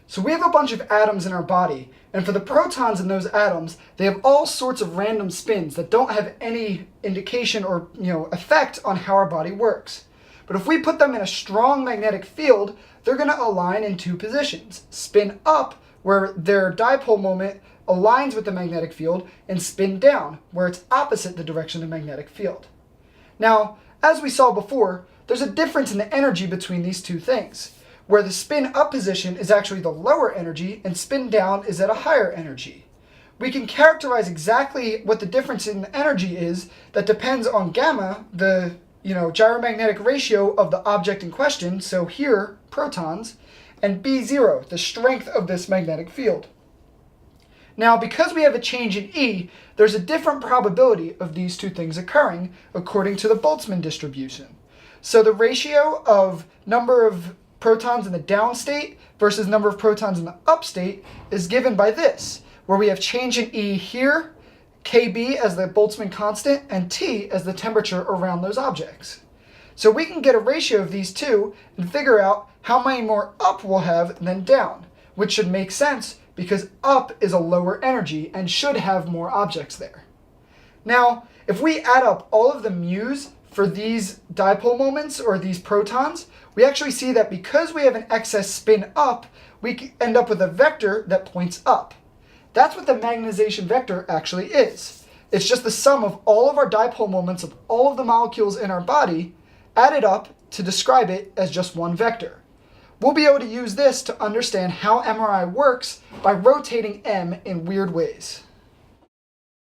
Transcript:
So we have a bunch of atoms in our body, and for the protons in those atoms, they have all sorts of random spins that don't have any indication or effect on how our body works. But if we put them in a strong magnetic field, they're going to align in two positions. Spin up, where their dipole moment aligns with the magnetic field, and spin down, where it's opposite the direction of the magnetic field. Now, as we saw before, there's a difference in the energy between these two things, where the spin up position is actually the lower energy and spin down is at a higher energy. We can characterize exactly what the difference in the energy is that depends on gamma, the gyromagnetic ratio of the object in question, so here, protons, and B0, the strength of this magnetic field. Now, because we have a change in E, there's a different probability of these two things occurring according to the Boltzmann distribution. So the ratio of number of protons in the down state versus number of protons in the up state is given by this, where we have change in E here, Kb as the Boltzmann constant, and T as the temperature around those objects. So we can get a ratio of these two and figure out how many more up we'll have than down, which should make sense because up is a lower energy and should have more objects there. Now, if we add up all of the mu's for these dipole moments or these protons, we actually see that because we have an excess spin up, we end up with a vector that points up. That's what the magnetization vector actually is. It's just the sum of all of our dipole moments of all of the molecules in our body added up to describe it as just one vector. We'll be able to use this to understand how MRI works by rotating M in weird ways.